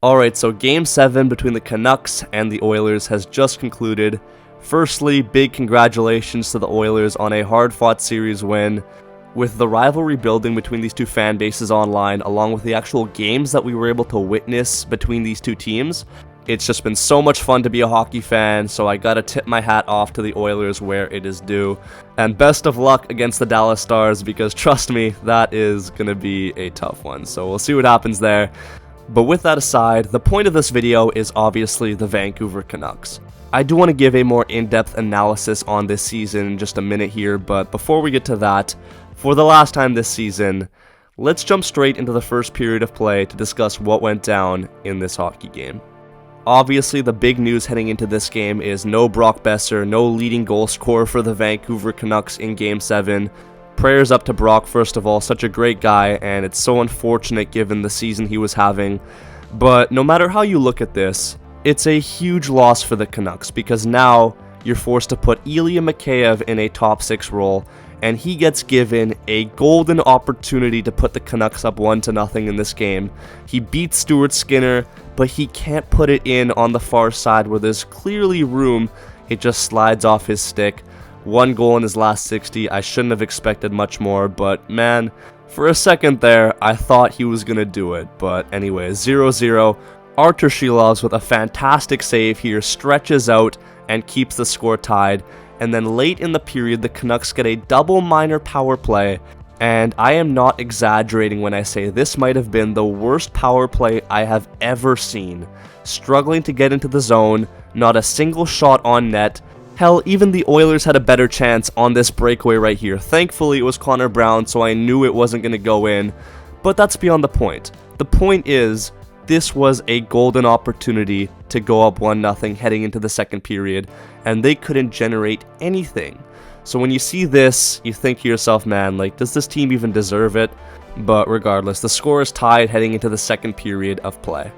Alright, so Game 7 between the Canucks and the Oilers has just concluded. Firstly, big congratulations to the Oilers on a hard-fought series win. With the rivalry building between these two fan bases online, along with the actual games that we were able to witness between these two teams, it's just been so much fun to be a hockey fan, so I gotta tip my hat off to the Oilers where it is due. And best of luck against the Dallas Stars, because trust me, that is gonna be a tough one, so we'll see what happens there. But with that aside, the point of this video is obviously the Vancouver Canucks. I do want to give a more in-depth analysis on this season in just a minute here, but before we get to that, for the last time this season, let's jump straight into the first period of play to discuss what went down in this hockey game. Obviously, the big news heading into this game is no Brock Boeser, no leading goal scorer for the Vancouver Canucks in Game 7. Prayers up to Brock, first of all, such a great guy, and it's so unfortunate given the season he was having. But no matter how you look at this, it's a huge loss for the Canucks, because now you're forced to put Ilya Mikheyev in a top 6 role, and he gets given a golden opportunity to put the Canucks up 1-0 in this game. He beats Stuart Skinner, but he can't put it in on the far side where there's clearly room. It just slides off his stick. 1 goal in his last 60, I shouldn't have expected much more, but man, for a second there, I thought he was gonna do it. But anyway, 0-0, Artur Shilovs with a fantastic save here stretches out and keeps the score tied, and then late in the period, the Canucks get a double minor power play, and I am not exaggerating when I say this might have been the worst power play I have ever seen. Struggling to get into the zone, not a single shot on net. Hell, even the Oilers had a better chance on this breakaway right here. Thankfully, it was Connor Brown, so I knew it wasn't going to go in. But that's beyond the point. The point is, this was a golden opportunity to go up 1-0 heading into the second period, and they couldn't generate anything. So when you see this, you think to yourself, man, like, does this team even deserve it? But regardless, the score is tied heading into the second period of play.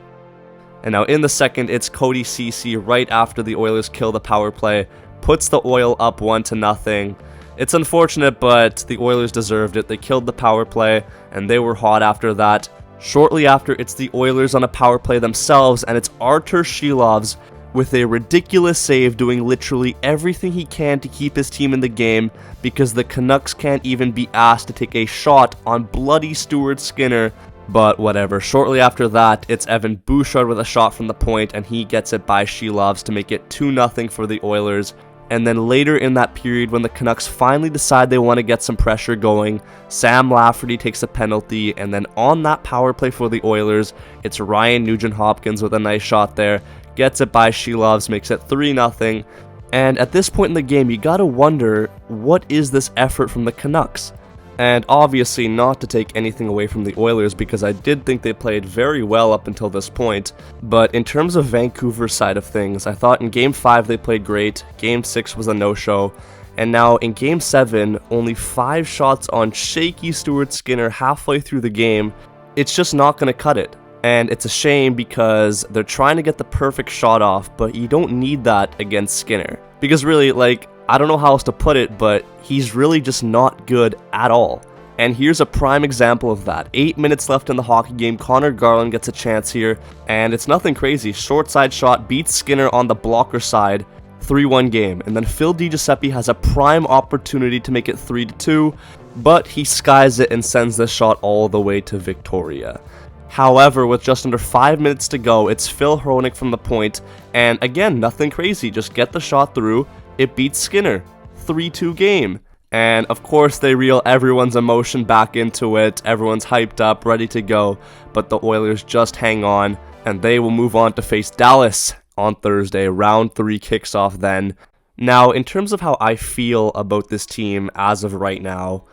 And now in the second, it's Cody Ceci right after the Oilers kill the power play, puts the Oil up 1-0. It's unfortunate, but the Oilers deserved it. They killed the power play, and they were hot after that. Shortly after, it's the Oilers on a power play themselves, and it's Artur Shilovs with a ridiculous save doing literally everything he can to keep his team in the game, because the Canucks can't even be asked to take a shot on bloody Stuart Skinner. But whatever, shortly after that, it's Evan Bouchard with a shot from the point, and he gets it by Shilovs to make it 2-0 for the Oilers. And then later in that period, when the Canucks finally decide they want to get some pressure going, Sam Lafferty takes a penalty, and then on that power play for the Oilers, it's Ryan Nugent-Hopkins with a nice shot there, gets it by Shilovs, makes it 3-0. And at this point in the game, you gotta wonder, what is this effort from the Canucks? And obviously not to take anything away from the Oilers, because I did think they played very well up until this point, but in terms of Vancouver's side of things, I thought in Game 5 they played great, Game 6 was a no-show, and now in Game 7, only 5 shots on shaky Stuart Skinner halfway through the game. It's just not going to cut it. And it's a shame because they're trying to get the perfect shot off, but you don't need that against Skinner. Because really, like, I don't know how else to put it, but he's really just not good at all. And here's a prime example of that. 8 minutes left in the hockey game, Connor Garland gets a chance here, and it's nothing crazy. Short side shot, beats Skinner on the blocker side, 3-1 game. And then Phil DiGiuseppe has a prime opportunity to make it 3-2, but he skies it and sends this shot all the way to Victoria. However, with just under 5 minutes to go, it's Phil Hronek from the point, and again, nothing crazy, just get the shot through. It beats Skinner, 3-2 game. And of course they reel everyone's emotion back into it, everyone's hyped up, ready to go, but the Oilers just hang on, and they will move on to face Dallas on Thursday. Round 3 kicks off then. Now, in terms of how I feel about this team as of right now,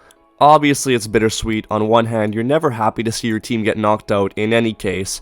obviously it's bittersweet. On one hand, you're never happy to see your team get knocked out in any case,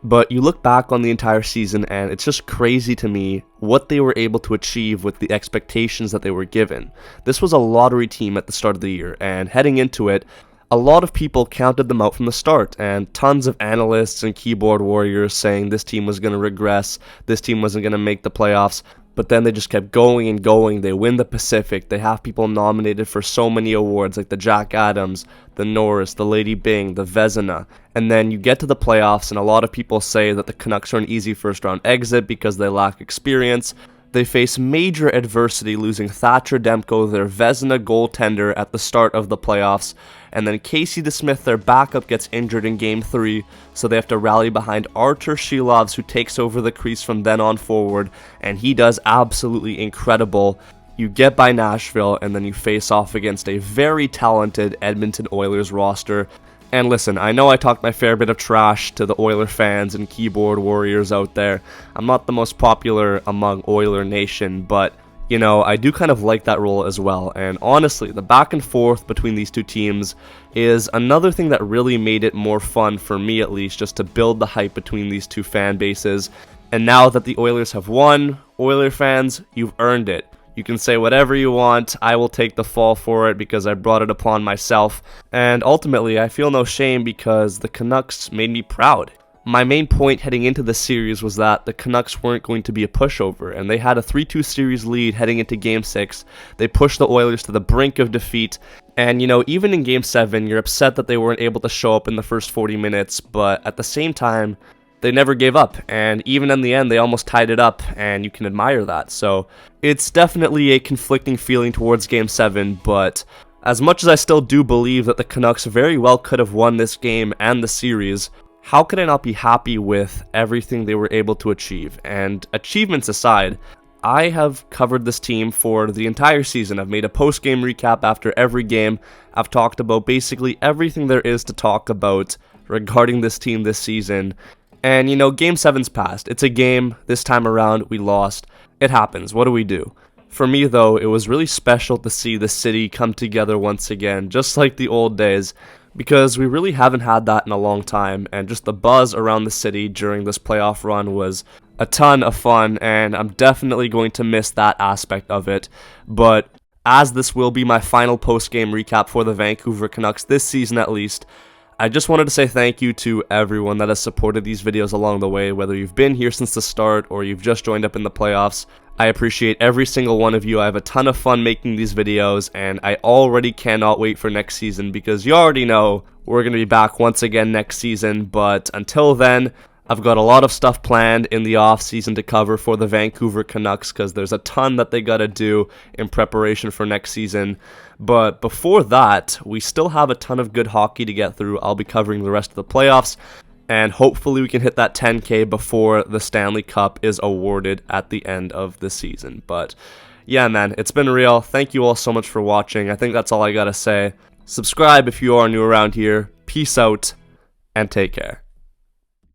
but you look back on the entire season and it's just crazy to me what they were able to achieve with the expectations that they were given. This was a lottery team at the start of the year, and heading into it, a lot of people counted them out from the start, and tons of analysts and keyboard warriors saying this team was going to regress, this team wasn't going to make the playoffs. But then they just kept going and going. They win the Pacific. They have people nominated for so many awards like the Jack Adams, the Norris, the Lady Byng, the Vezina. And then you get to the playoffs, and a lot of people say that the Canucks are an easy first round exit because they lack experience. They face major adversity, losing Thatcher Demko, their Vezina goaltender, at the start of the playoffs, and then Casey DeSmith, their backup, gets injured in Game 3, so they have to rally behind Artur Shilovs, who takes over the crease from then on forward, and he does absolutely incredible. You get by Nashville, and then you face off against a very talented Edmonton Oilers roster. And listen, I know I talked my fair bit of trash to the Oiler fans and keyboard warriors out there. I'm not the most popular among Oiler Nation, but, you know, I do kind of like that role as well. And honestly, the back and forth between these two teams is another thing that really made it more fun, for me at least, just to build the hype between these two fan bases. And now that the Oilers have won, Oiler fans, you've earned it. You can say whatever you want, I will take the fall for it because I brought it upon myself, and ultimately I feel no shame because the Canucks made me proud. My main point heading into the series was that the Canucks weren't going to be a pushover, and they had a 3-2 series lead heading into Game 6. They pushed the Oilers to the brink of defeat, and you know, even in Game 7, you're upset that they weren't able to show up in the first 40 minutes, but at the same time, they never gave up, and even in the end, they almost tied it up, and you can admire that. So it's definitely a conflicting feeling towards Game 7, but as much as I still do believe that the Canucks very well could have won this game and the series, how could I not be happy with everything they were able to achieve? And achievements aside, I have covered this team for the entire season. I've made a post-game recap after every game. I've talked about basically everything there is to talk about regarding this team this season. And, you know, Game 7's passed. It's a game. This time around, we lost. It happens. What do we do? For me, though, it was really special to see the city come together once again, just like the old days, because we really haven't had that in a long time, and just the buzz around the city during this playoff run was a ton of fun, and I'm definitely going to miss that aspect of it. But as this will be my final post-game recap for the Vancouver Canucks this season at least, I just wanted to say thank you to everyone that has supported these videos along the way, whether you've been here since the start or you've just joined up in the playoffs. I appreciate every single one of you. I have a ton of fun making these videos, and I already cannot wait for next season because you already know we're going to be back once again next season. But until then, I've got a lot of stuff planned in the off season to cover for the Vancouver Canucks because there's a ton that they got to do in preparation for next season. But before that, we still have a ton of good hockey to get through. I'll be covering the rest of the playoffs, and hopefully we can hit that 10K before the Stanley Cup is awarded at the end of the season. But yeah, man, it's been real. Thank you all so much for watching. I think that's all I gotta say. Subscribe if you are new around here. Peace out, and take care.